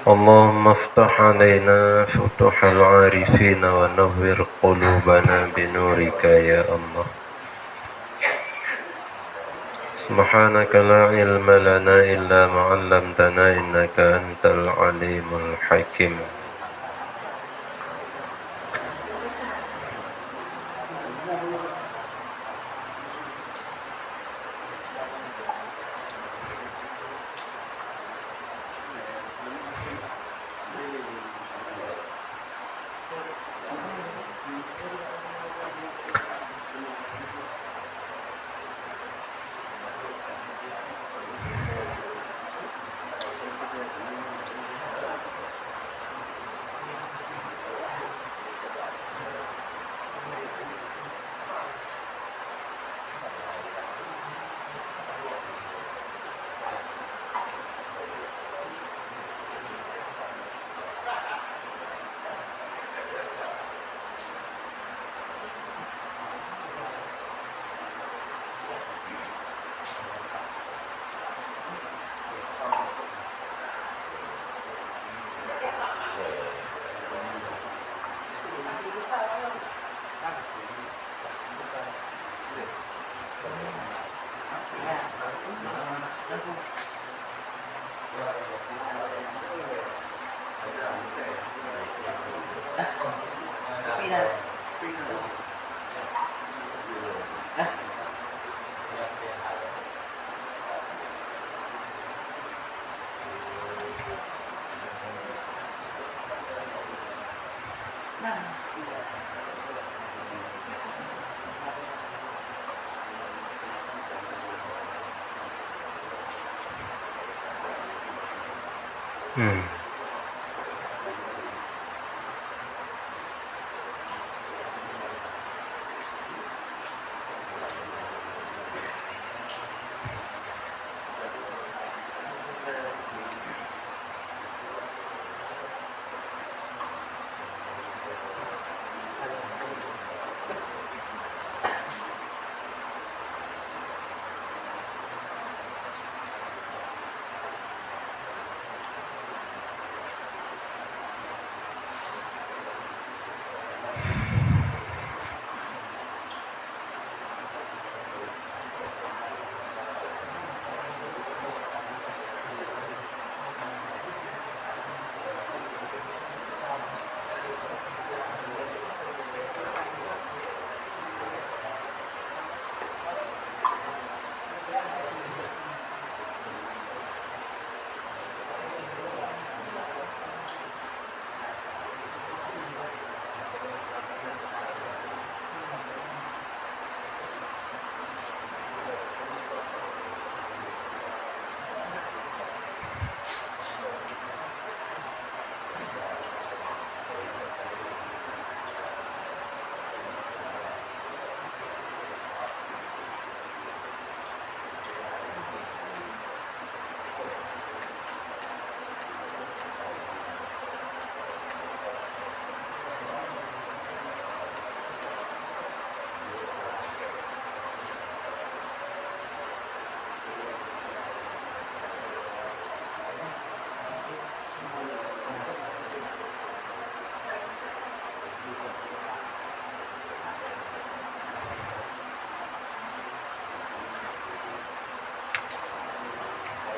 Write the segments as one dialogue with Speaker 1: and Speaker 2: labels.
Speaker 1: اللهم افتح علينا فتوح العارفين ونور قلوبنا بنورك يا الله. سبحانك لا علم لنا إلا ما علمتنا إنك أنت العليم الحكيم.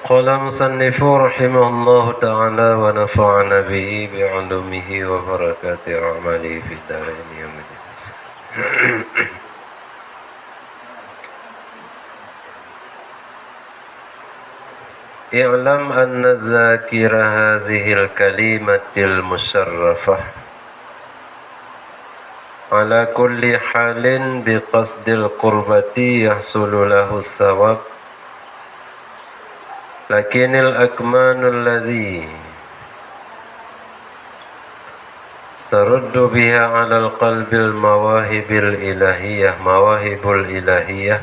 Speaker 1: قال المصنف رحمه الله تعالى ونفعنا به بعلومه وبركات أعماله في الدارين يوم الدين. اعلم أن الذاكر هذه الكلمة المشرفة على كل حال بقصد القربة يحصل له الثواب، لكن الأكمان الذي ترد بها على القلب المواهب الإلهية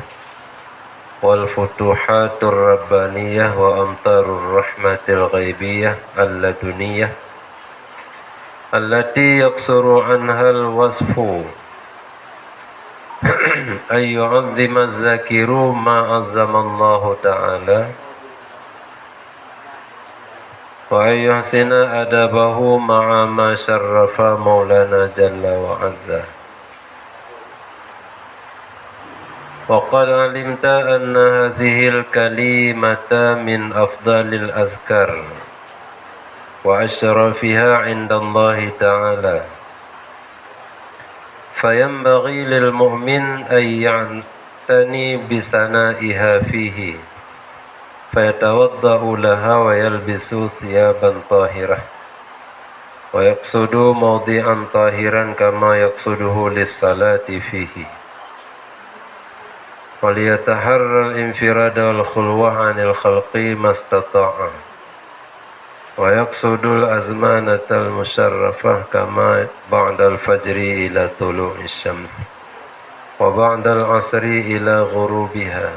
Speaker 1: والفتوحات الربانية وأمطار الرحمة الغيبية اللدنية التي يقصر عنها الوصف أن يعظم الذاكر ما عظم الله تعالى وأن يحسن أدبه مع ما شرف مولانا جل وعز. وقد علمت أن هذه الكلمة من أفضل الأذكار وأشرفها عند الله تعالى، فينبغي للمؤمن أن يعتني بثنائها فيه، فيتوضأ لها ويلبس ثيابا طاهرة ويقصد موضعا طاهرا كما يقصده للصلاة فيه، وليتحرى الانفراد والخلوة عن الخلق ما استطاع، ويقصد الأزمانة المشرفة كما بعد الفجر إلى طلوع الشمس وبعد العصر إلى غروبها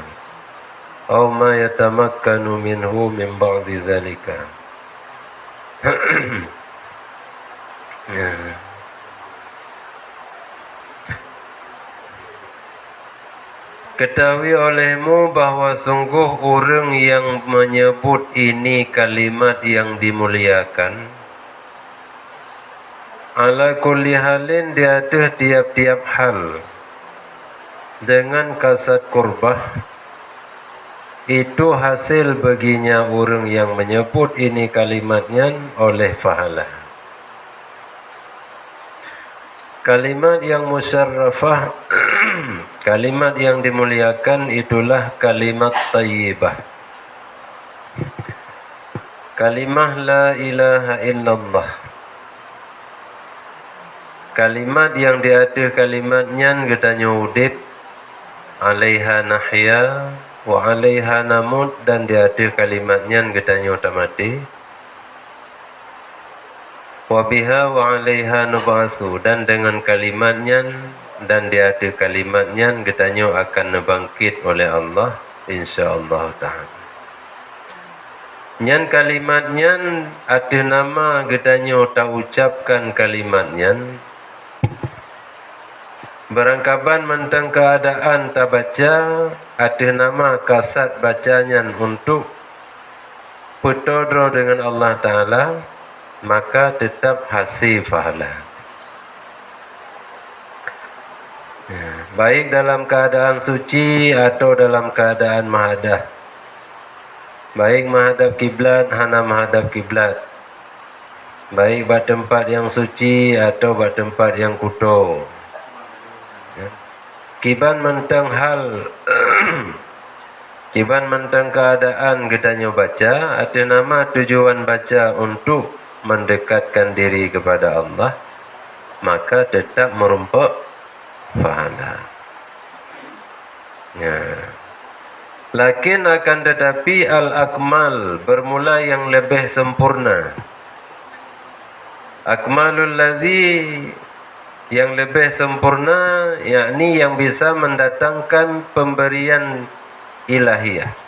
Speaker 1: أو ما يتمكن منه من بعد ذلك. Ketahui olehmu bahwa sungguh orang yang menyebut ini kalimat yang dimuliakan, ala kulli halin di atas tiap-tiap hal dengan kasat kurbah, itu hasil baginya orang yang menyebut ini kalimatnya oleh pahala. Kalimat yang musyarrafah, kalimat yang dimuliakan itulah kalimat tayyibah. Kalimah la ilaha illallah. Kalimat yang di atas kalimatnya kita nyudip, alaiha nahya wa alaiha namut, dan di atas kalimatnya kita nyutamati. Wabiha wa alaiha nubasu, dan dengan kalimatnya dan di akhir kalimatnya getanyo akan nebangkit oleh Allah insyaallah ta'ala. Nyan kalimatnya ada nama getanyo tak ucapkan kalimatnya, berangkapan mentang keadaan tak baca, ada nama kasat bacanya untuk petodro dengan Allah Ta'ala, maka tetap hasil pahala. Baik dalam keadaan suci atau dalam keadaan mahadah, baik menghadap kiblat hana menghadap kiblat, baik pada tempat yang suci atau pada tempat yang kuto. Kiban mentang hal kiban mentang keadaan kita baca, ada nama tujuan baca untuk mendekatkan diri kepada Allah, maka tetap merumpak pahala. Ya. Lakin akan tetapi al-akmal, bermula yang lebih sempurna. Akmalul lazi, yang lebih sempurna, yakni yang bisa mendatangkan pemberian ilahiyah.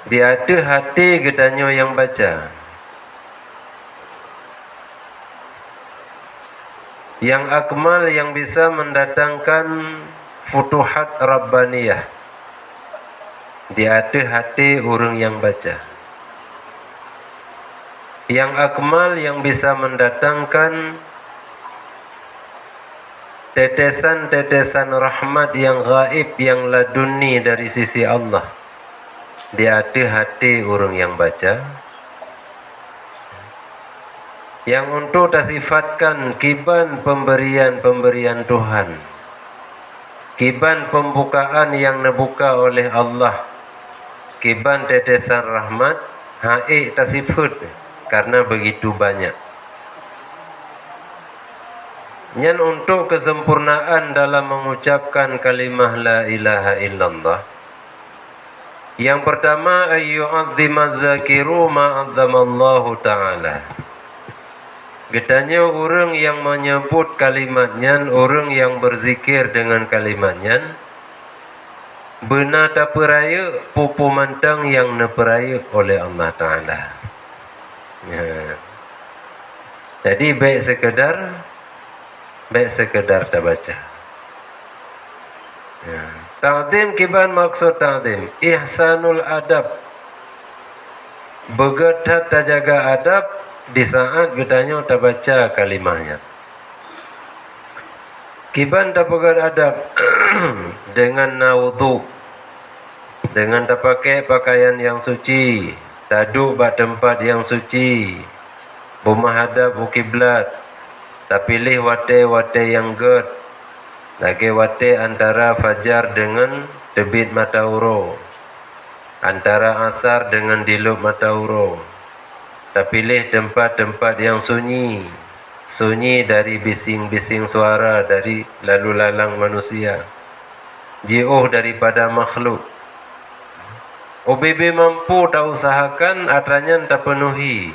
Speaker 1: Di ada hati getanyo yang baca, yang akmal, yang bisa mendatangkan futuhat rabbaniyah. Di ada hati orang yang baca, yang akmal, yang bisa mendatangkan tetesan-tetesan rahmat yang gaib, yang laduni dari sisi Allah. Di hati orang yang baca, yang untuk tersifatkan kiban pemberian-pemberian Tuhan, kiban pembukaan yang dibuka oleh Allah, kiban tetesan rahmat, tersifat karena begitu banyak. Yang untuk kesempurnaan dalam mengucapkan kalimah la ilaha illallah, yang pertama, ayyu'adzima zakiru ma'azzamallahu ta'ala. Getanya orang yang menyebut kalimatnya, orang yang berzikir dengan kalimatnya, benar tak peraya pupu mantang yang neperaya oleh Allah Ta'ala. Ya. Jadi baik sekedar tak baca. Ya. Ta'zim kiban maksud ta'zim ihsanul adab, Begetat tak jaga adab di saat getanya tak baca kalimahnya. Kiban tak pegat adab dengan nawudu, dengan tak pakai pakaian yang suci, tak duduk pada tempat yang suci, bermahadab kiblat, tak pilih wate-wate yang ged, lagi wate antara fajar dengan terbit matahari, antara asar dengan dilup matahari. Tak pilih tempat-tempat yang sunyi, sunyi dari bising-bising suara dari lalu lalang manusia, jauh daripada makhluk. OBB mampu tak usahakan atranya tak penuhi.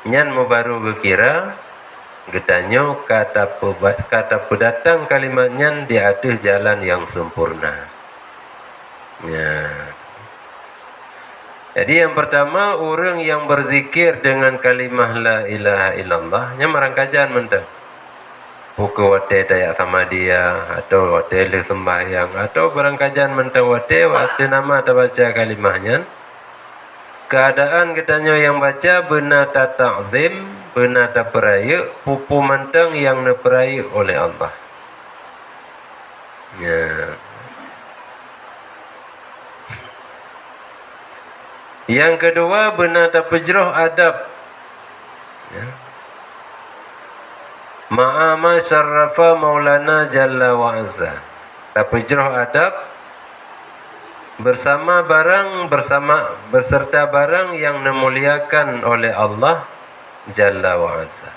Speaker 1: Nyan mau baru berkira getanyo kata pedatang kalimatnya di atas jalan yang sempurna. Ya. Jadi yang pertama, orang yang berzikir dengan kalimah la ilaha illallah nya marangkajan mentang. Pukul wate dayak sama dia, atau wate le sembahyang, atau barangkajan mentang wate nama tak baca kalimahnya. Keadaan kitanya yang baca benar tak ta'zim, benar tak peraya, pupu mentang yang neperaya oleh Allah. Ya. Yang kedua, benar tak pejroh adab. Ya. Ma'ama syarrafa maulana jalla wa'azza. Tak pejroh adab berserta barang yang dimuliakan oleh Allah jalla wa'azza.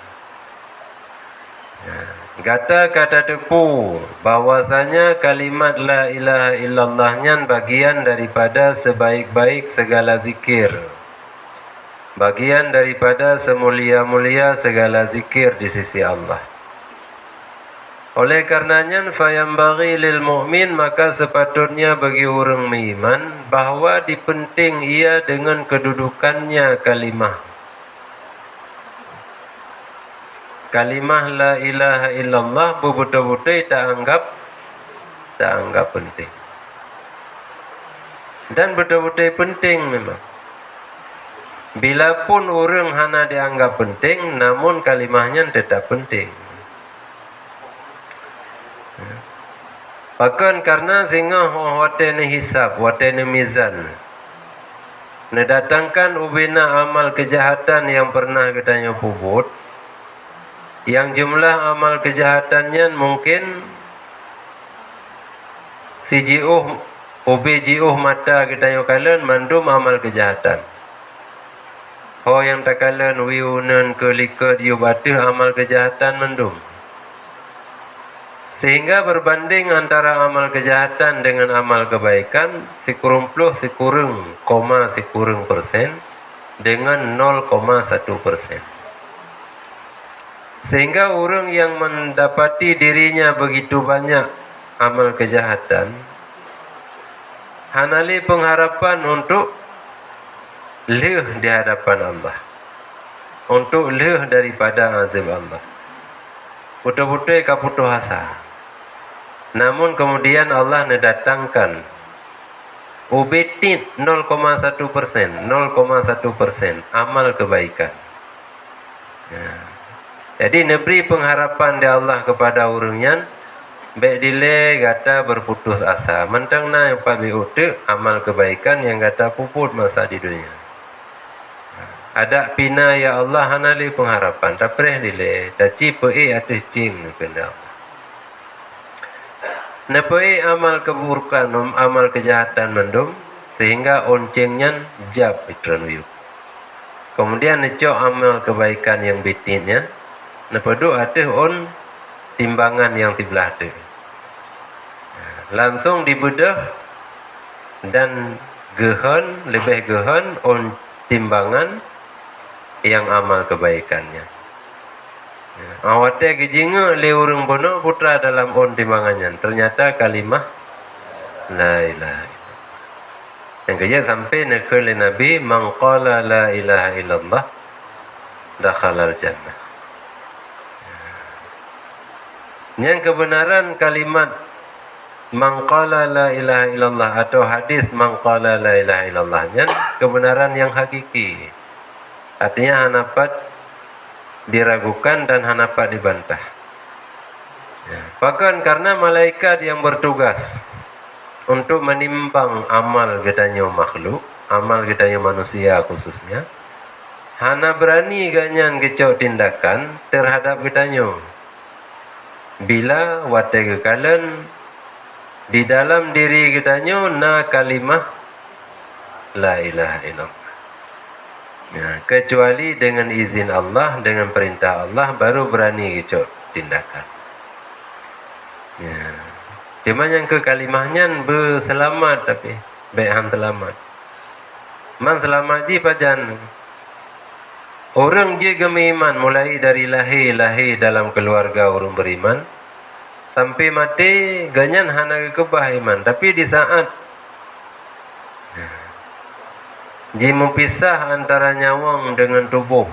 Speaker 1: Ya. Kata tepu bahwasanya kalimat la ilaha illallahnya bagian daripada sebaik-baik segala zikir, bagian daripada semulia-mulia segala zikir di sisi Allah. Oleh karenanya fayambaghi lil mu'min, maka sepatutnya bagi orang beriman bahawa dipenting ia dengan kedudukannya kalimah la ilaha illallah betul-betul tak anggap penting. Dan betul-betul penting memang. Bila pun orang hana dianggap penting, namun kalimahnya tetap penting. Bahkan karena sehingga watene hisab, watene mizan, mendatangkan ubina amal kejahatan yang pernah katanya puput, yang jumlah amal kejahatannya mungkin ubi mata katanya kalian mandum amal kejahatan. Yang tak kalian wiunan kelikat yubatih amal kejahatan mandum. Sehingga berbanding antara amal kejahatan dengan amal kebaikan sikurung persen dengan 0,1%. Sehingga orang yang mendapati dirinya begitu banyak amal kejahatan, hanali pengharapan untuk leh di hadapan Allah, untuk leh daripada azab Allah. Betul-betul kaputus asa. Namun kemudian Allah mendatangkan ubetit 0,1% amal kebaikan. Ya. Jadi neberi pengharapan di Allah kepada orangnya, baik dile kata berputus asa. Mentang na yang pabi utek amal kebaikan yang kata puput masa di dunia. Ada pina ya Allah hanali pengharapan. Tak perih dile, tak cipai atus cing kena. Napai amal keburukan, amal kejahatan mendum sehingga oncengnya jab itranuyuk. Kemudian neco amal kebaikan yang bitinnya, napadu ada on timbangan yang tibelah tu. Langsung dibedah dan lebih gehen on timbangan yang amal kebaikannya. Awatnya gejinga le urang bono putra dalam on timbangannya. Ternyata kalimah la ilaha illallah. Yang kerja sampai nakal Nabi man qala la ilaha illallah dakhala al-jannah. Yang kebenaran kalimat Man qala la ilaha illallah atau hadis man qala la ilaha illallah nya kebenaran yang hakiki. Artinya hanapat diragukan dan hanapat dibantah. Ya. Bahkan karena malaikat yang bertugas untuk menimbang amal getanyo makhluk, amal getanyo manusia khususnya, hana berani ganyan kecok tindakan terhadap getanyo. Bila wate kekalan di dalam diri getanyo na kalimah la ilaha illallah. Ya, kecuali dengan izin Allah, dengan perintah Allah baru berani kecok tindakan. Ya. Cuma yang ke kalimahnya berselamat tapi behan selamat. Man selamat ji pajan. Orang je gemi iman mulai dari lahir dalam keluarga orang beriman sampai mati ganyan hana kebah iman. Tapi di saat ji mempisah antara nyawang dengan tubuh,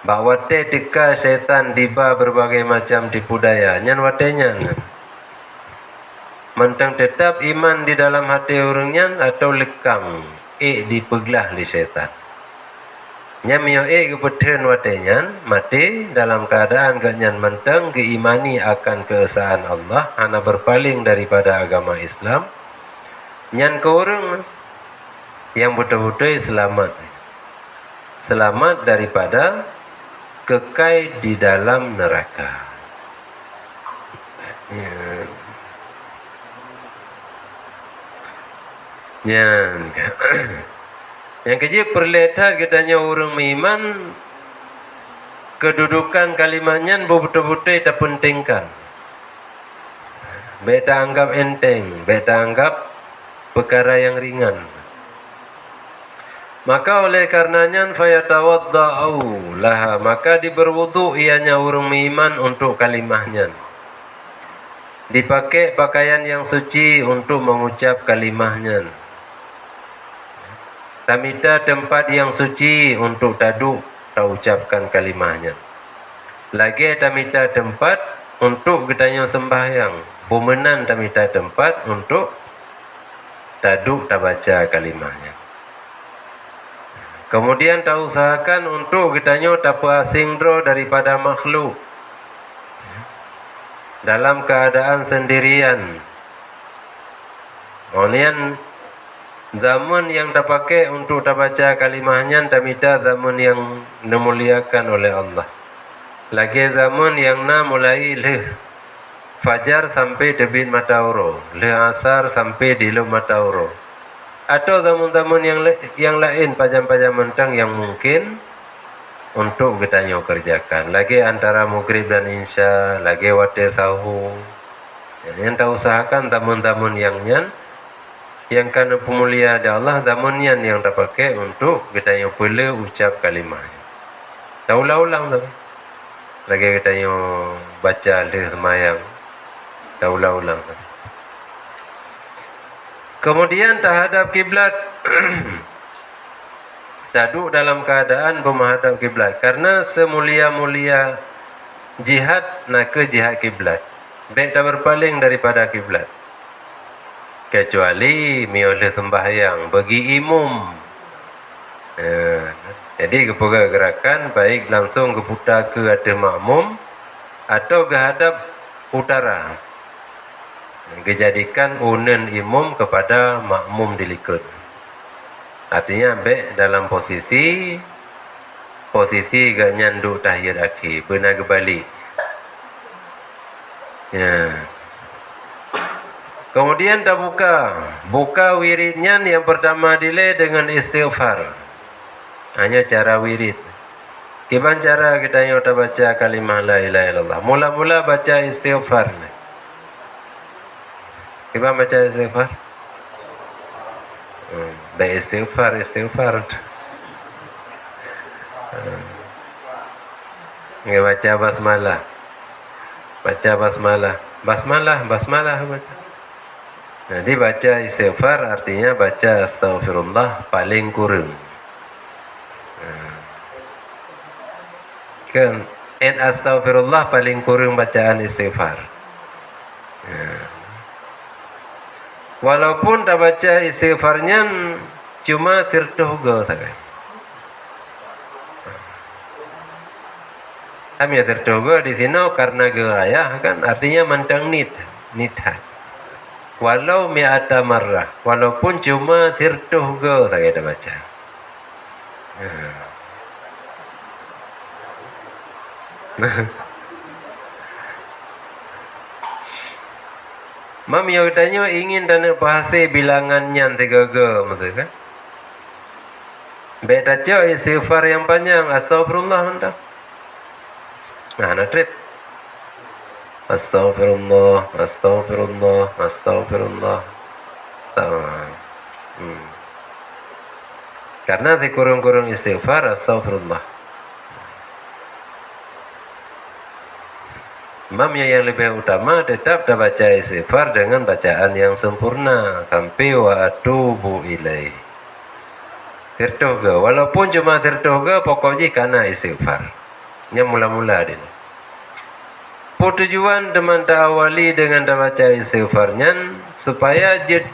Speaker 1: bahwa teka setan diba berbagai macam tipu daya nyan watenya mentang tetap iman di dalam hati orangnya atau lekang dipeglah di setan nyamio kepeden watenya mati dalam keadaan ganyan mentang keimani akan keesaan Allah hana berpaling daripada agama Islam nyan ke orang yang betul-betul selamat daripada kekal di dalam neraka. Yang kecil perlihat katanya orang beriman kedudukan kalimatnya betul-betul kita pentingkan. Beta anggap enteng, beta anggap perkara yang ringan. Maka oleh karenanya fayatawadda'u laha, maka diberwudu ianya orang beriman untuk kalimahnya. Dipakai pakaian yang suci untuk mengucap kalimahnya. Tamita tempat yang suci untuk taduk tak ucapkan kalimahnya. Lagi tamita tempat untuk getanya sembahyang. Bumenan tamita tempat untuk taduk tak baca kalimahnya. Kemudian tak usahakan untuk getanya tak asingro daripada makhluk dalam keadaan sendirian. Kemudian zaman yang tak pakai untuk tak baca kalimahnya tak minta zaman yang dimuliakan oleh Allah. Lagi zaman yang mulai leh fajar sampai terbit matahari, leh asar sampai dilum matahari. Atau zaman-zaman yang lain pajam-pajam mentang yang mungkin untuk kita kerjakan. Lagi antara maghrib dan isya, lagi waktu sahur. Yang tak usahakan tamun-tamun yang karena pemulia ada Allah, tamun yang tak pakai untuk kita perlu ucap kalimah. Tak ulang-ulang tu. Lagi kita baca leh semayang. Tak ulang-ulang tu. Kemudian terhadap kiblat taduk dalam keadaan menghadap kiblat karena semulia-mulia jihad nak ke jihad kiblat baik tak berpaling daripada kiblat kecuali mioleh sembahyang bagi imam. Jadi kepada gerakan baik langsung keputar ke atas makmum atau ke hadap utara. Dijadikan unen imam kepada makmum dilikut. Artinya baik dalam posisi gak nyanduk tahiyat akhir, benar kembali. Ya. Kemudian tak buka wiridnya yang pertama delay dengan istighfar. Hanya cara wirid. Gimana cara kita baca kalimah la ilaha illallah? Mula-mula baca istighfar. Kita baca istighfar. Baik istighfar. Kita baca basmalah. Basmalah baca. Jadi baca istighfar artinya baca astaghfirullah paling kurang. Kan astaghfirullah paling kurang bacaan istighfar. Walaupun tak baca istighfarnya cuma tirtuhga saja. Kami tirtuhga di sini karena gerayah kan artinya mantang nithat. Walau mi'ata marrah, walaupun cuma tirtuhga saja tak baca. Mam yang tanya ingin dana bahasa bilangannya 3 maksud kan? Baik taca istighfar yang panjang astagfirullah mentah. Nah, trip. Astagfirullah, astagfirullah, astagfirullah. Karena di kurung-kurung istighfar astagfirullah. Imamnya yang lebih utama tetap dah baca istighfar dengan bacaan yang sempurna sampai wa atubu ilaih. Tirtoga, walaupun cuma tirtoga pokoknya karena istighfar. Nya mula-mula dia. Tujuan teman dah awali dengan dah baca istighfarnya supaya dia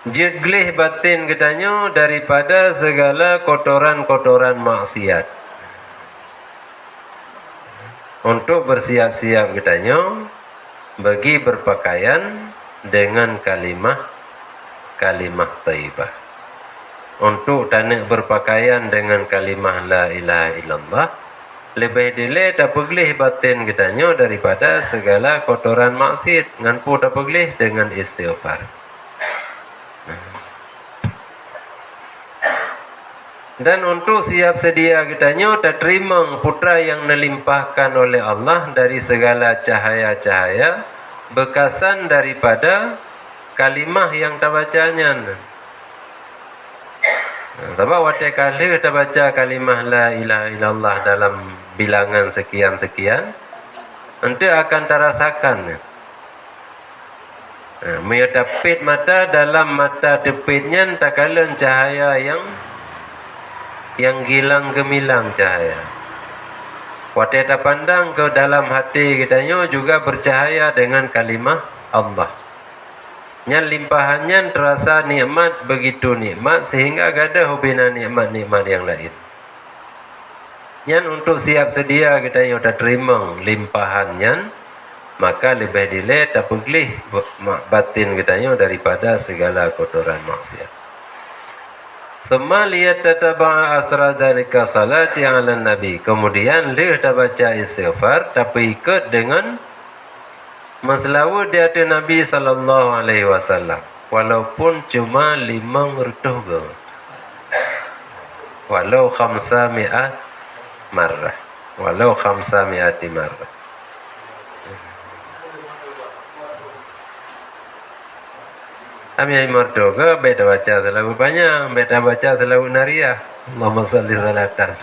Speaker 1: jeglih batin katanya daripada segala kotoran-kotoran maksiat. Untuk bersiap-siap katanya bagi berpakaian dengan kalimah thayyibah. Untuk tanik berpakaian dengan kalimah la ilaha illallah lebih dile tak peglih batin katanya daripada segala kotoran maksiat nganpu tak peglih dengan istighfar. Dan untuk siap sedia katanya tak terima putra yang dilimpahkan oleh Allah dari segala cahaya-cahaya bekasan daripada kalimah yang tak bacanya. Sebab waktu kali kita baca kalimah la ilaha illallah dalam bilangan sekian-sekian, nanti akan terasakan. Menyetapit mata dalam mata tepitnya tak kalah cahaya yang gilang gemilang cahaya. Waktu kita pandang ke dalam hati kitanya juga bercahaya dengan kalimah Allah. Yang limpahannya terasa nikmat begitu nikmat sehingga ada hubina nikmat-nikmat yang lain. Yang untuk siap sedia kita yang sudah terima limpahannya, maka lebih dile tak peglih batin kitanya daripada segala kotoran maksiat. Semua lihat tataba'a asra dalika salati ala nabi. Kemudian lihat baca istighfar tapi ikut dengan maslawu di hati Nabi sallallahu alaihi wasallam. Walaupun cuma 5 mertuga. Walau 500 marrah. Walau 500 marrah. Kami mertuga beda baca terlalu banyak, beda baca terlalu nariah. Allahumma salli salatan.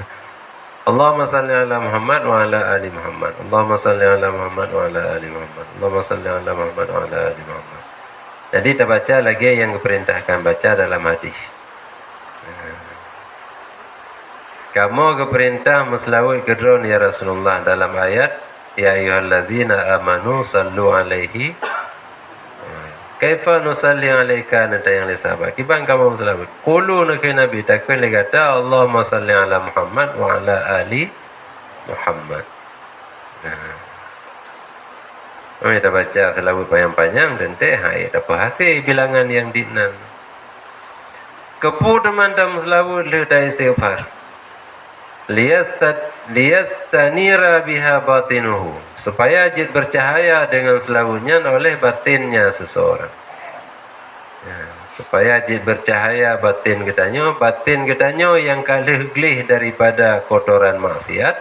Speaker 1: Allahumma salli ala Muhammad wa ala ali Muhammad. Allahumma salli ala Muhammad wa ala ali Muhammad. Allahumma salli ala Muhammad wa ala ali Muhammad. Jadi kita baca lagi yang diperintahkan baca dalam hadis. Kamu keperintah maslawul kedron ya Rasulullah dalam ayat ya ayyuhalladzina amanu sallu alaihi kaifa nusalli alaika nata yang lisabah kibang kamu maslawul qulu nak nabi takun le kata Allahumma salli ala Muhammad wa ala ali Muhammad. Kita baca selalu panjang-panjang dan hai dapat hati bilangan yang dinan. Kepu teman-teman selalu le istighfar. Liyastanira biha batinuhu, supaya jid bercahaya dengan selalunya oleh batinnya seseorang. Supaya jid bercahaya batin kitanya yang kalih-gelih daripada kotoran maksiat,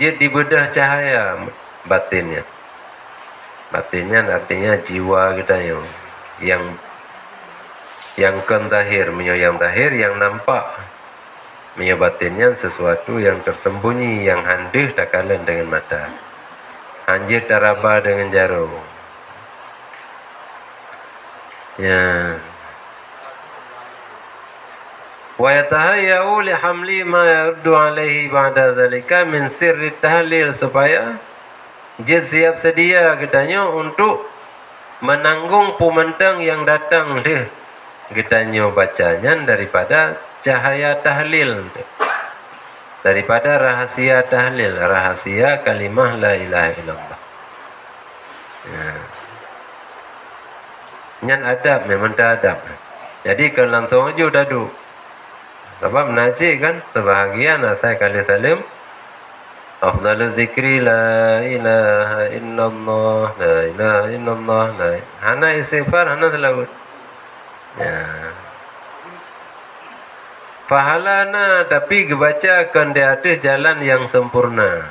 Speaker 1: jid dibedah cahaya batinnya. Batinnya artinya jiwa kitanya yang kentahir, yang tahir, yang nampak. Menyebatinnya sesuatu yang tersembunyi, yang handih tak kalah dengan mata, hanjir taraba dengan jarum. Ya. wa yatahayyau li hamli ma yaruddu alaihi ba'da zalika min sirri tahlil, supaya dia siap sedia katanya untuk menanggung pumentang yang datang deh katanya bacanya daripada cahaya tahlil, daripada rahasia tahlil, rahasia kalimah la ilaha illallah. Nyan adab, memang tak adab. Jadi kalau langsung aja udah duduk. Sebab najib kan, sebahagian saya kali salim. Afdalul zikri la ilaha illallah, la ilaha illallah, la hana istighfar, hana selawat. Pahalana tapi kebaca akan dia ada jalan yang sempurna.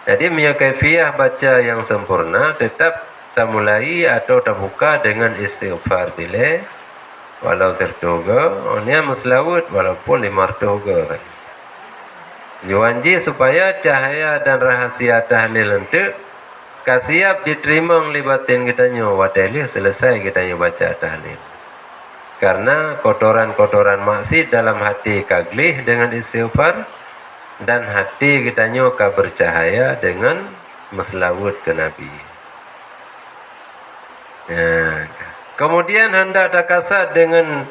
Speaker 1: Jadi punya kaifiah baca yang sempurna tetap kita mulai atau kita buka dengan istighfar bila walau tertoga, orangnya meselawat walaupun 5 toga. Juanji supaya cahaya dan rahasia tahlil itu kasiap diterima ngelibatin kitanya wadalih selesai kitanya baca tahlil. Karena kotoran-kotoran maksiat dalam hati kaglih dengan istighfar, dan hati kitanya ka bercahaya dengan meselawat ke Nabi. Kemudian hendak takasat dengan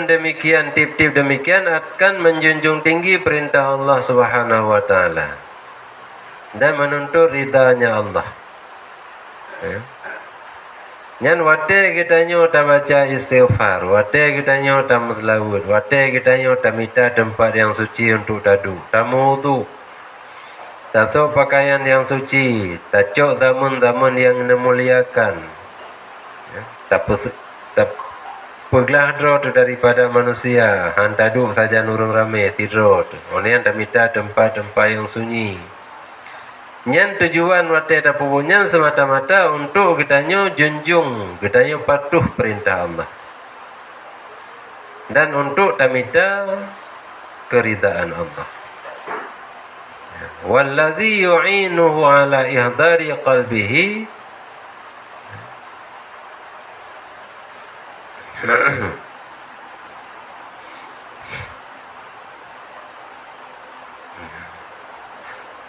Speaker 1: demikian, tip-tip demikian akan menjunjung tinggi perintah Allah Subhanahu wa taala dan menuntut ridhanya Allah. Nyan wate kitanya ta baca istighfar, wate kitanya ta meselawat, wate kitanya ta minta tempat yang suci untuk tadu, ta wudu, ta sok pakaian yang suci, ta cok zaman-zaman yang memuliakan. Ta peglah drot daripada manusia, han tadu saja nurung rame tidur. Orang ta minta tempat-tempat yang sunyi. Nyan tujuan wate tapunya semata-mata untuk kitanya junjung, kitanya patuh perintah Allah. Dan untuk tamita keridaan Allah. Wallazi yu'inuhu ala ihdari qalbihi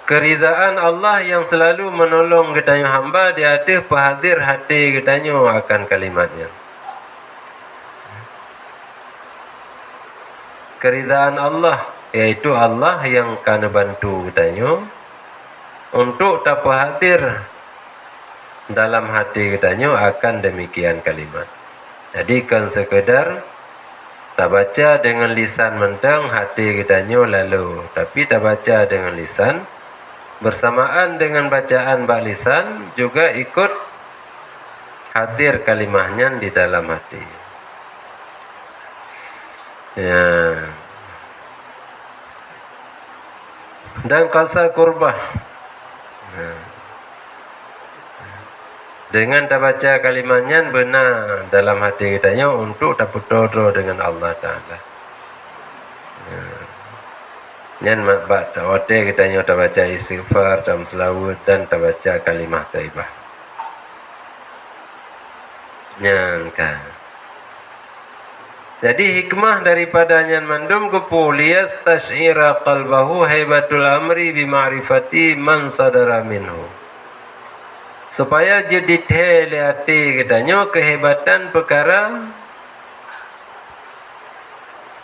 Speaker 1: keridaan Allah yang selalu menolong kitanya hamba di atas pehadir hati kitanya akan kalimatnya. Keridaan Allah, yaitu Allah yang akan bantu kitanya untuk tak pehadir dalam hati kitanya akan demikian kalimat. Jadi kan sekedar tak baca dengan lisan mentang hati kitanya lalu, tapi tak baca dengan lisan bersamaan dengan bacaan bak lisan juga ikut hadir kalimahnya di dalam hati. Dan qasa qurbah, dengan tak baca kalimahnya benar dalam hati kitanya untuk tak putus dengan Allah Ta'ala. Nyan makbat wate kitanya tak baca istighfar dan selawat dan tak baca kalimah thaibah. Nyan kan. Jadi hikmah daripada nyan mandum kepulias tash'ira qalbahu haibatul amri bima'rifati man sadara minhu. Supaya jadi detail hati kitanya kehebatan perkara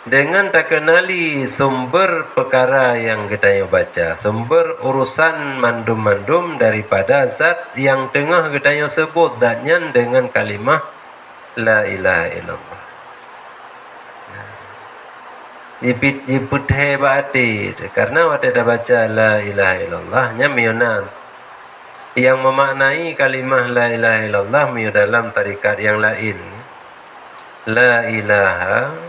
Speaker 1: dengan tak kenali sumber perkara yang kita baca, sumber urusan mandum-mandum daripada zat yang tengah kita sebut datnya dengan kalimah la ilaha illallah. Jiput hebati karena waktu dah baca la ilaha illallah nya mionan yang memaknai kalimah la ilaha illallah mio dalam tarikat yang lain. La ilaha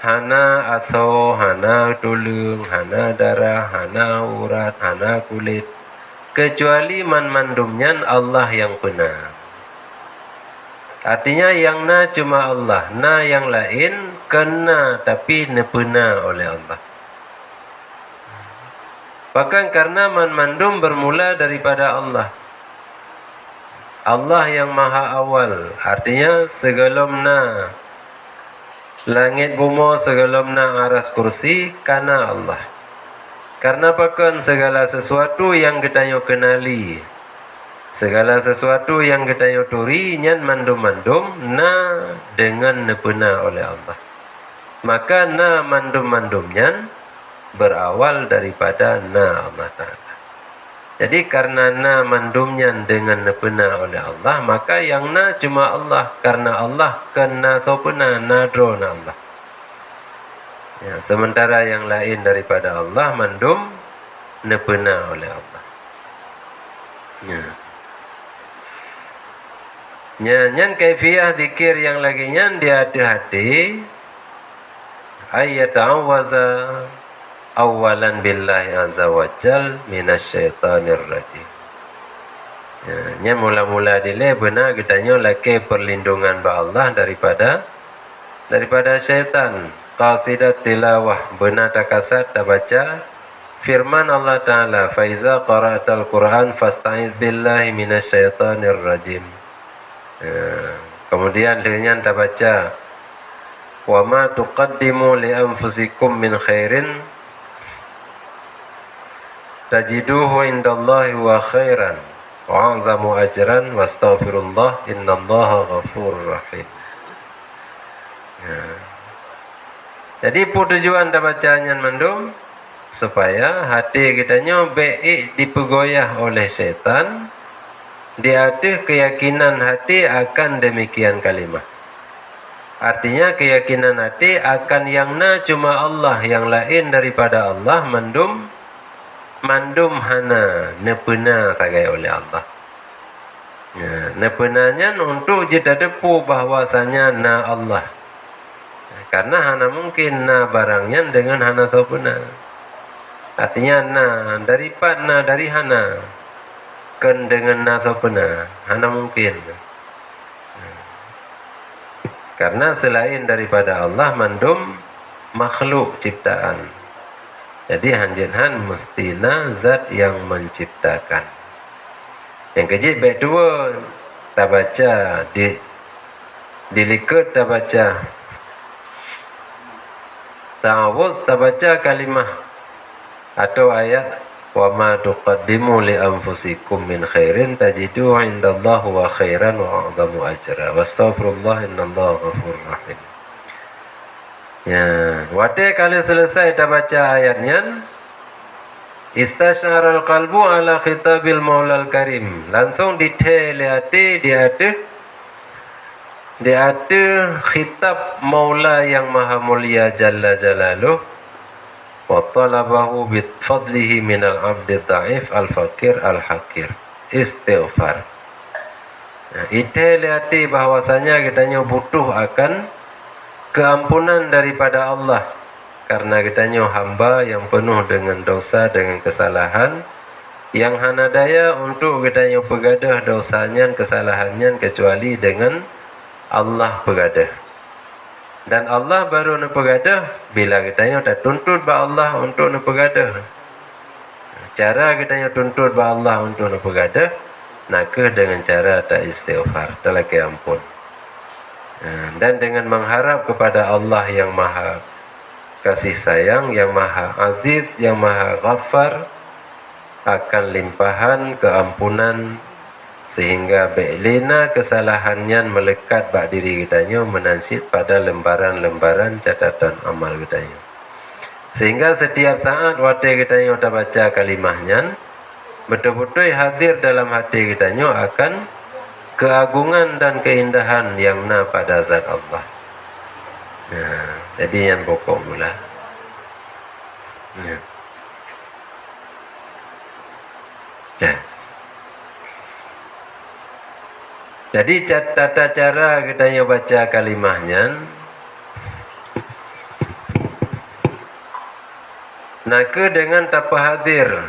Speaker 1: hana atau hana tulung, hana darah, hana urat, hana kulit, kecuali mandumnya Allah yang benar. Artinya yang na cuma Allah, na yang lain kena tapi nepena oleh Allah. Bahkan karena mandum bermula daripada Allah. Allah yang maha awal, artinya sebelum na langit bumi, sebelum na aras kursi, karena Allah. Karena pakan segala sesuatu yang kita kenali, segala sesuatu yang kita turi, nyan mandum-mandum na dengan nepena oleh Allah. Maka na mandum-mandumnya berawal daripada na Allah Ta'ala. Jadi karena na mandumnya dengan nepena oleh Allah, maka yang na cuma Allah. Karena Allah kena sopena nadro na Allah. Ya, sementara yang lain daripada Allah mandum nepena oleh Allah. Ya. Nyan kaifiyah zikir yang lagi nyan dia hati-hati ayat awaza awalan billahi azza wa jal minasyaitanir rajim. Ya, mula-mula dile benar kitanya laki perlindungan ba Allah daripada syaitan. Qasidat tilawah benar tak kasat tak baca firman Allah Ta'ala faiza qara'atal Qur'an fasta'iz billahi minasyaitanir rajim. Kemudian dengan tak baca wa ma tuqaddimu li anfusikum min khairin tajiduhu indallahi wa khairan wa 'azamu ajran wastaghfirullah innallaha ghafurur rahim. Jadi tujuan dah bacanya mandum supaya hati kitanya baik dipegoyah oleh setan, dia ada keyakinan hati akan demikian kalimah. Artinya keyakinan hati akan yang na cuma Allah, yang lain daripada Allah mandum hana nepena sagai oleh Allah. Ya, nepenanya untuk kita depu bahwasanya na Allah. Karena hana mungkin na barangnya dengan hana sopena. Artinya na dari hana ken dengan na sopena hana mungkin. Karena selain daripada Allah mandum makhluk ciptaan. Jadi hanjenhan mestina zat yang menciptakan. Yang kejip baik dua tak baca dilikat tak baca ta'awuz tak baca kalimah atau ayat wa ma tuqaddimu li anfusikum min khairin tajidu 'indallahi wa khairan wa 'azamu ajra wastaghfirullah innallaha ghafurur rahim. Ya, wate kali selesai tak baca ayatnya istasyarul qalbu ala khitabil maulal karim, langsung diteliti dia ada khitab maula yang maha mulia jalla jalaluh wa talabahu bi fadlihi minal abdi dhaif al fakir al hakir istighfar. Diteliti bahwasanya kitanya butuh akan keampunan daripada Allah, karena kitanya hamba yang penuh dengan dosa, dengan kesalahan, yang hana daya untuk kitanya pegadah dosanya, kesalahannya kecuali dengan Allah pegadah. Dan Allah baru nak pegadah bila kitanya tak tuntut ba Allah untuk nak pegadah. Cara kitanya tuntut ba Allah untuk nak pegadah, nak dengan cara tak istighfar, tak lagi ampun. Dan dengan mengharap kepada Allah yang maha kasih sayang, yang maha aziz, yang maha ghaffar, akan limpahan keampunan sehingga be'lina kesalahannya melekat bak diri kitanya menansit pada lembaran-lembaran catatan amal kitanya. Sehingga setiap saat wate kitanya dah baca kalimahnya, betul-betul hadir dalam hati kitanya akan keagungan dan keindahan yang na pada zat Allah. Jadi yang pokok mula. Jadi tata cara kita baca kalimahnya, naka dengan tapa hadir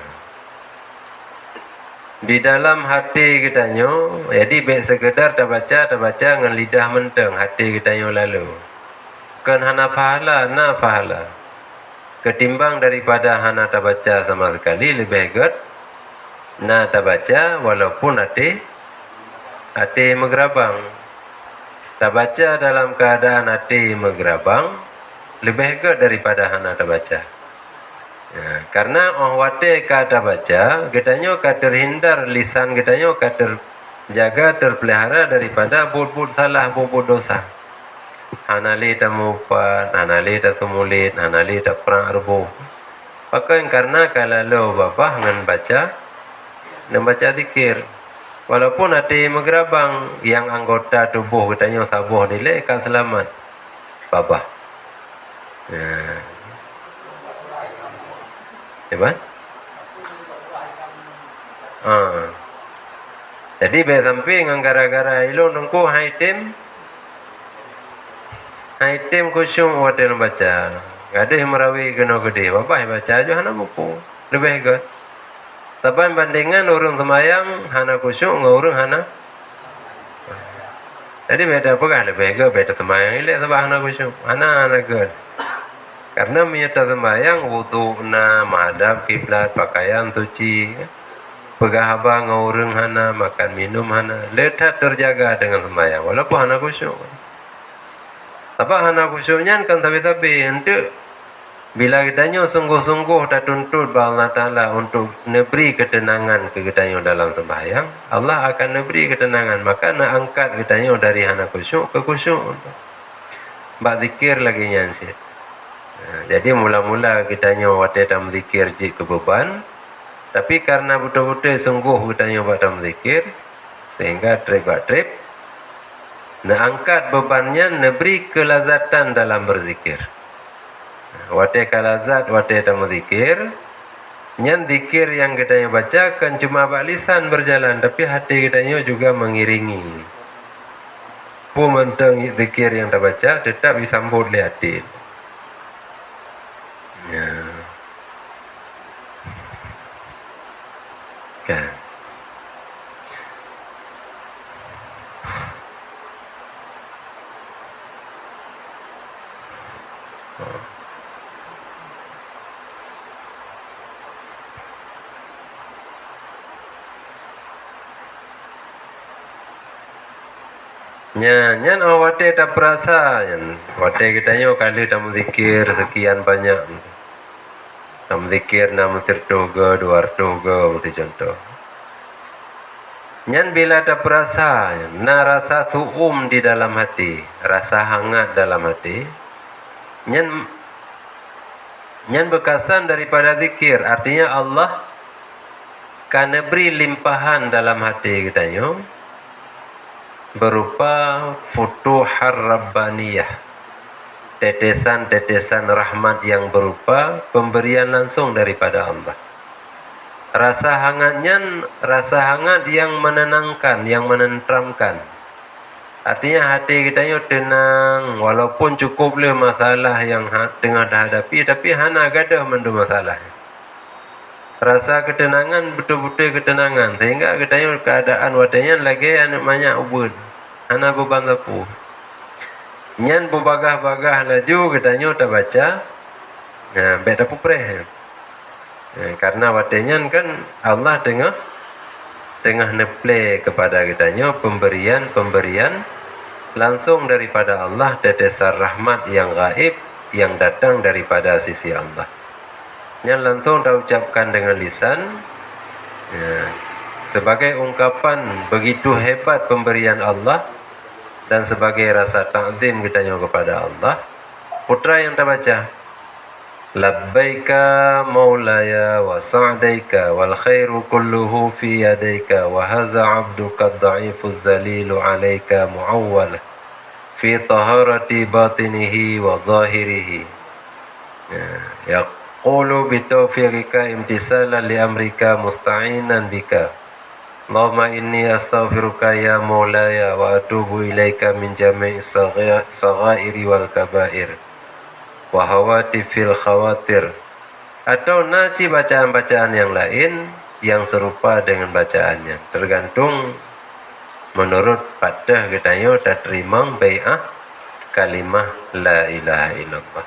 Speaker 1: di dalam hati kitanya. Jadi baik sekedar tak baca dengan lidah menteng, hati kitanya lalu. Kan hana pahala, na pahala. Ketimbang daripada hana tak baca sama sekali, lebih baik na tak baca walaupun hati hati megerabang. Tak baca dalam keadaan hati megerabang, lebih ke daripada hana tak baca. Ya, karena wate kata baca, kitanya terhindar lisan kitanya terjaga terpelihara daripada bud-bud salah, bud-bud dosa. Hanali tamupan, hanali tatumulit, hanali taprang arbu. Pakai karena kalau bapa ngan baca, zikir. Walaupun hati megerabang, yang anggota tubuh kitanya sabuh nilai kan selamat. Bapa. Ya. Apa? Jadi be samping gara-gara ilmu nungku haitim kusyuk watel baca. Gadih merawi kena gede. Bapak baca aja hana buku. Lebih ke. Tapi bandingan urung semayang hana kusyuk ngurung hana. Jadi beda pegah lebih ke beda semayang ile sebab hana kusyuk. Hana ke. Karena menyata sembahyang wudu'na, menghadap kiblat, pakaian suci, pegah haba ngurung hana, makan minum hana, letak terjaga dengan sembahyang walaupun hana khusyuk. Tapi hana khusyuknya kan tapi untuk bila kitanya sungguh-sungguh tak tuntut Allah Ta'ala untuk neberi ketenangan ke kitanya dalam sembahyang, Allah akan neberi ketenangan. Maka nak angkat kitanya dari hana khusyuk ke khusyuk. Bak zikir lagi nyansit. Jadi mula-mula kitanya wate tam zikir jik ke beban, tapi karena betul-betul sungguh kitanya buat tam zikir sehingga trip nak angkat bebannya, neberi kelazatan dalam berzikir. Wate kalazat wate tam zikir, nyan zikir yang kitanya baca kan cuma bak lisan berjalan, tapi hati kitanya juga mengiringi. Pumenteng zikir yang tak baca tetap disambut oleh hati. Ya. Kan. Nyan wate tak perasa nyan. Wate kitanya kali tam zikir sekian banyak. Tam zikir nama tertoga, dua toga, mesti contoh. Nyan bila tak perasa, na rasa tuum di dalam hati, rasa hangat dalam hati. Nyan bekasan daripada zikir, artinya Allah kan beri limpahan dalam hati kitanya berupa futuhar rabbaniyah. Tetesan-tetesan rahmat yang berupa pemberian langsung daripada Allah. Rasa hangat yang menenangkan, yang menenteramkan. Artinya hati kita tenang, walaupun cukup le masalah yang tengah dihadapi, tapi hana gadah mendu masalah. Rasa ketenangan, betul-betul ketenangan, sehingga kita keadaan wadanya lagi banyak ubud, hana beban sapu. Nyan berbagah-bagah laju kitanya tak baca. Nah, beda pupreh. Karena wadanya kan Allah tengah neple kepada kitanya pemberian langsung daripada Allah, tetesan rahmat yang gaib yang datang daripada sisi Allah. Nyan langsung dah ucapkan dengan lisan. Sebagai ungkapan begitu hebat pemberian Allah dan sebagai rasa ta'zim kitanya kepada Allah, putra yang tak baca labbaika maulaya wa sa'daika wal khairu kulluhu fi yadaika wa haza 'abduka ad-dha'ifu az-zalilu 'alaika mu'awwala fi taharati batinihi wa zahirihi yaqulu bi tawfiqika imtisalan li amrika musta'inan bika Allahumma inni astaghfiruka ya maulaya wa atubu ilaika min jami'i saghairi wal kabair wa hawati fil khawatir. Atau naci bacaan-bacaan yang lain yang serupa dengan bacaannya, tergantung menurut pada kitanya tak terima bai'ah kalimah la ilaha illallah.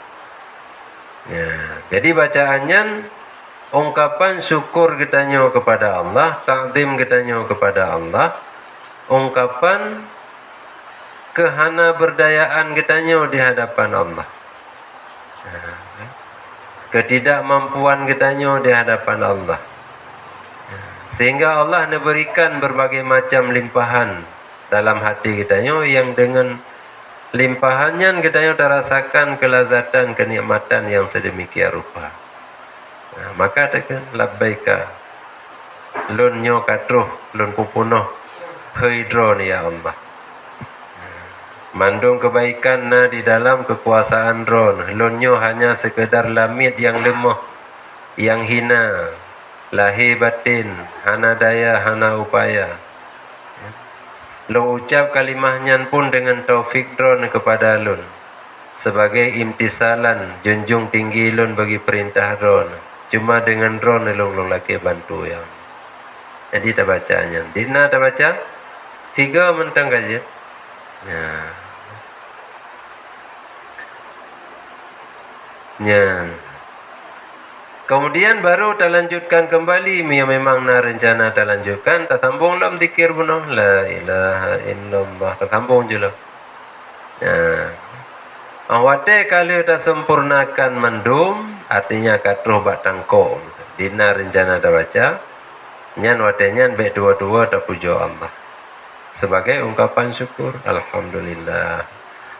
Speaker 1: Jadi bacaannya ungkapan syukur kitanya kepada Allah, ta'zim kitanya kepada Allah, ungkapan kehana berdayaan kitanya di hadapan Allah, ketidakmampuan kitanya di hadapan Allah, sehingga Allah berikan berbagai macam limpahan dalam hati kitanya yang dengan limpahannya kitanya terasakan kelazatan, kenikmatan yang sedemikian rupa. Maka tekan labbaika lun nyo katruh lun pupunoh hidron ya Allah. Mandung kebaikan na di dalam kekuasaan ron, lun nyo hanya sekedar lamit yang lemah, yang hina, lahir batin, hana daya, hana upaya. Lo ucap kalimahnya pun dengan taufik dron kepada lun sebagai imtisalan junjung tinggi lun bagi perintah dron. Cuma dengan dron lung laki bantu ya. Jadi tak bacanya. Dina tak baca 3 mentang kaji. Ya. Kemudian baru tak lanjutkan kembali. Memang na rencana tak lanjutkan. Tak sambung dalam zikir pun. La ilaha illallah. Tak sambung je lah. Ya. Awate kalau tak sempurnakan mendum, artinya katruh batang ko. Dina rencana tak baca. Nyan watenya baik dua-dua tak puja Allah. Sebagai ungkapan syukur. Alhamdulillah.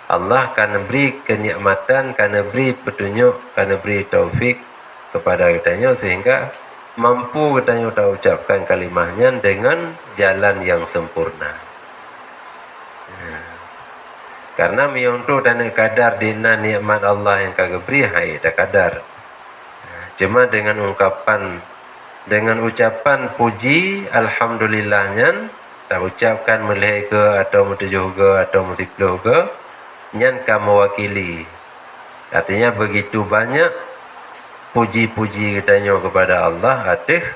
Speaker 1: Allah akan beri kenikmatan, akan beri petunjuk, akan beri taufik kepada kitanya sehingga mampu kitanya tak ucapkan kalimahnya dengan jalan yang sempurna. Karena miyontu dan kadar dina nikmat Allah yang kagak beri hai tak kadar. Cuma dengan ungkapan, dengan ucapan puji alhamdulillahnya tak ucapkan meleh ke atau mutujuh ke atau mutipluh ke, nyan ka mewakili. Artinya begitu banyak puji-puji kitanya kepada Allah atas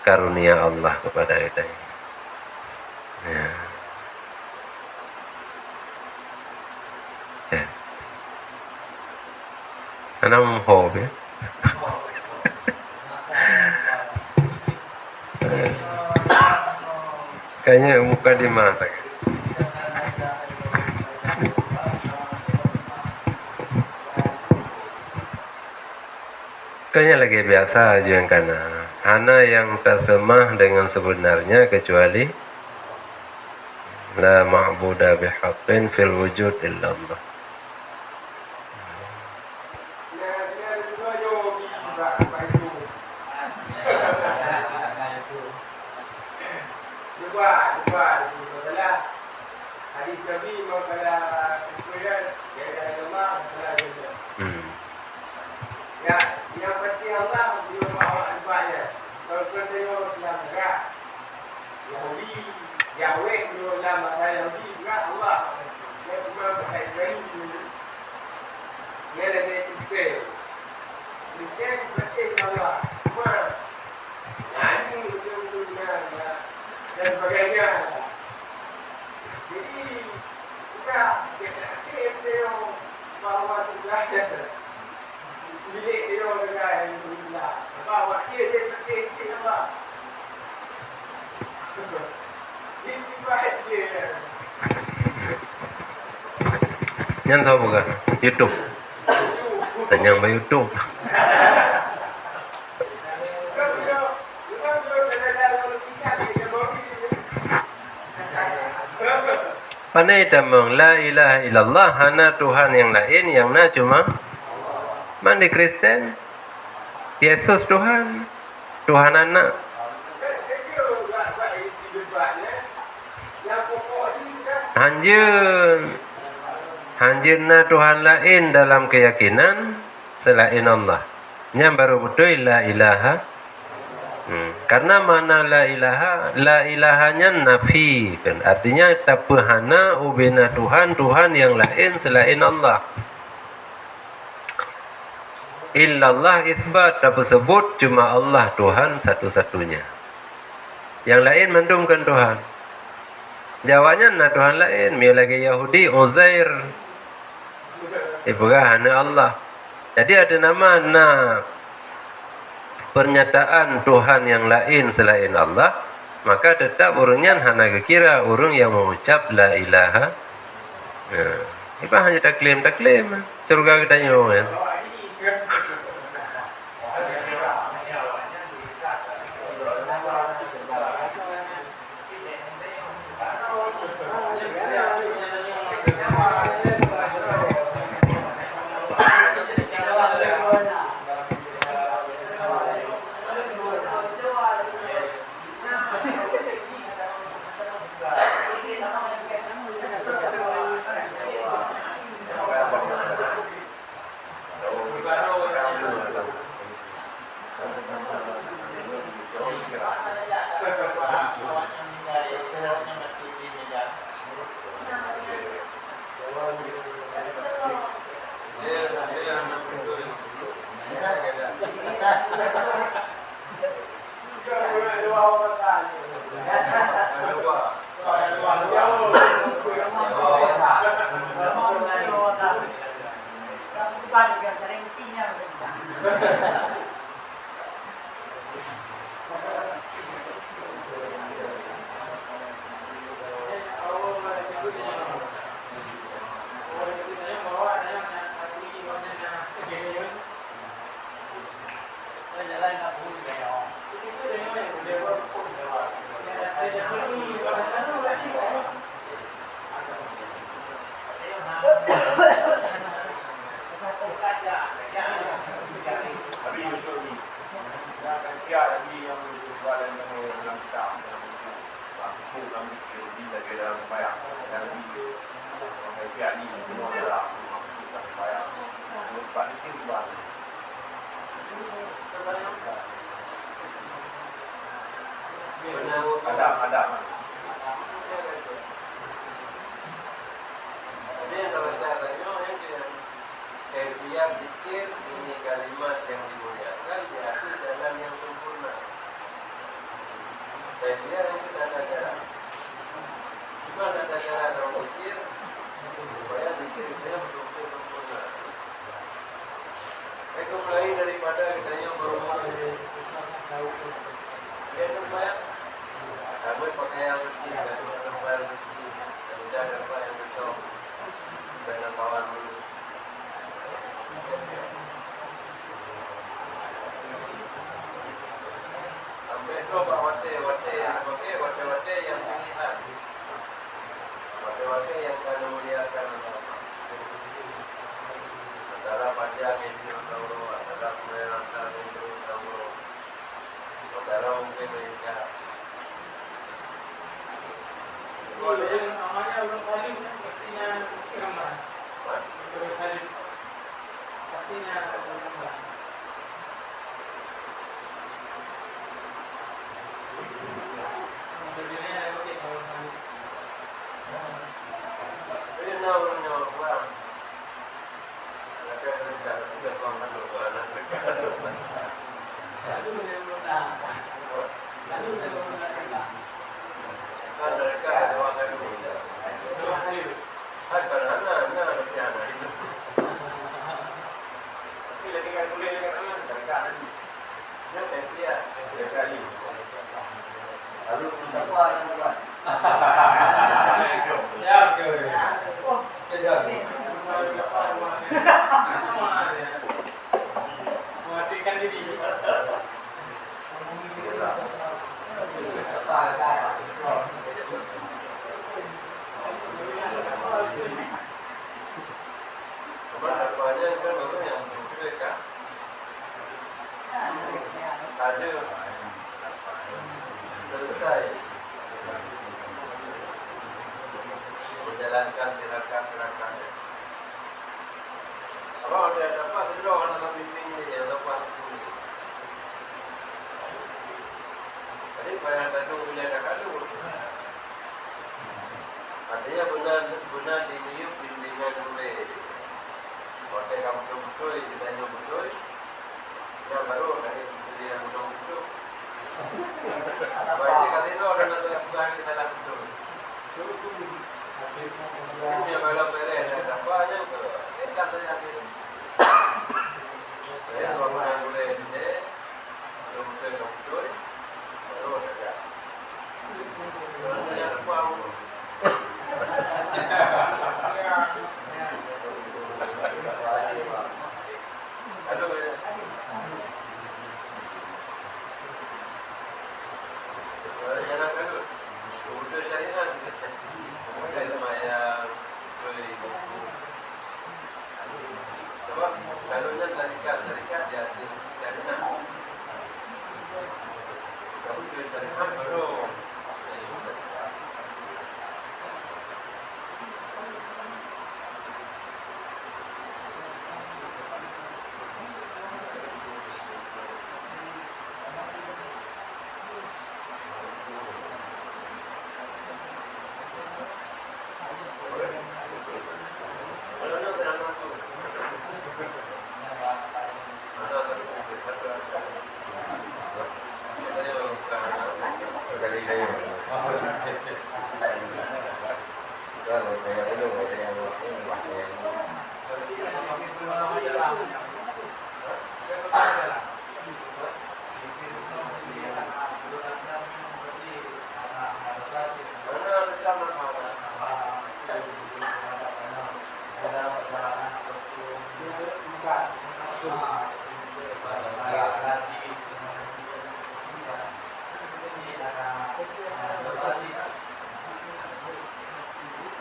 Speaker 1: karunia Allah kepada kitanya. Ya. Anam hobi. Kayaknya muka di mata. Kayaknya lagi biasa aja yang kana. Hana yang tersemah dengan sebenarnya kecuali la ma'buda bihaqqin fil wujud illa Allah. Nyan tahu bukan? YouTube. Tanya mbak YouTube. Panai damang la ilaha illallah, hana Tuhan yang lain, yang na cuma mandi Kristen. Yesus Tuhan, Tuhan anak. Hanjir na Tuhan lain dalam keyakinan selain Allah. Yang baru betul la ilaha. Karena mana la ilahanya nafi kan, artinya tapahana ubena Tuhan yang lain selain Allah. Illallah isbat, tak sebut cuma Allah Tuhan satu-satunya. Yang lain mendumkan Tuhan. Jawabnya na Tuhan lain, mia lagi Yahudi Uzair. Hanya Allah. Jadi ada nama pernyataan Tuhan yang lain selain Allah maka tetap orangnya hana kira orang yang mengucap la ilaha. Itu hanya taklaim surga kita nyonya. Dia pikir ini kalimat yang dimuliakan diatur dalam yang sempurna. Dan dia itu tata cara. Cuma tata cara orang pikir supaya pikir itu betul-betul sempurna. Itu mulai daripada kitanya berumur dia supaya kamu pakai yang bersih, kamu pakai yang bersih, kamu jaga apa yang betul, dengan kawan dulu. Sampai itu wate yang pilihan, wate yang akan memuliakan antara panjang itu tahu, antara sembilan itu tahu, saudara mungkin mereka. Kalau yang namanya belum kali pastinya gambar. Belum kali pastinya gambar. Selesai menjalankan tirakat-tirakat. Kalau dia dapat itu orang akan bimbingnya dia dapat ini. Jadi banyak kandung punya kandung. Artinya benar diniup bimbingan oleh hotel kamu betul, ditanya betul. Yang baru dari dia betul. Baik kali itu orang yang bukan kita lakukan. Ini yang kalau beres ada apa-apa itu kita tanya itu. Saya orang yang boleh ini, betul. Baru ada.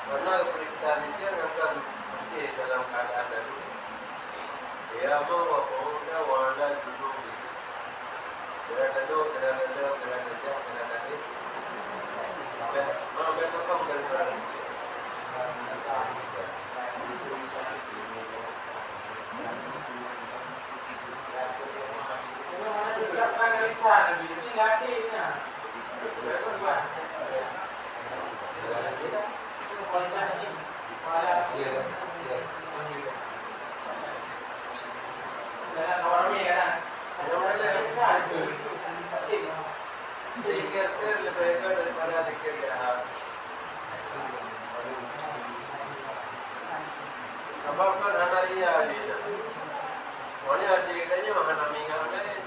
Speaker 1: Karena perintah itu akan dalam keadaan darurat. Ya mau apa wala dulu. Kerana mau berapa berapa. Zikir sir lebih baik daripada zikir jahat. Sebab kan hanaria ini. Mana zikirnya mana mingat ni.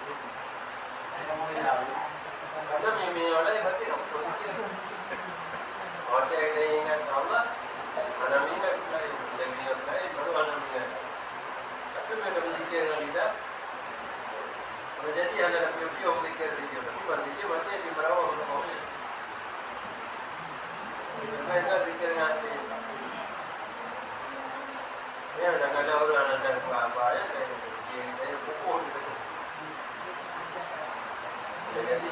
Speaker 1: Karena mimi orang berarti orang zikir. Orang yang ingat Allah, mana mingat lain, yang mingat lain baru mana mingat. Tapi mereka zikir tidak. Jadi ada lebih orang zikir, tapi berarti macam di merawat orang lain. Mereka zikir nanti. Ya, ada orang ada apa ya, yang pukul. Jadi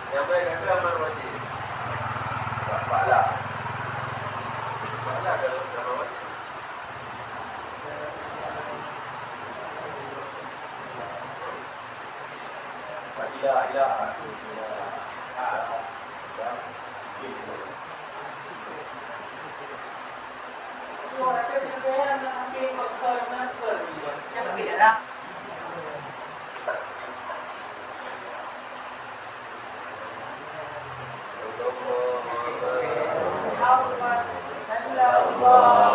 Speaker 1: yang baik itu amal wajib. Pahala kalau amal wajib. Allah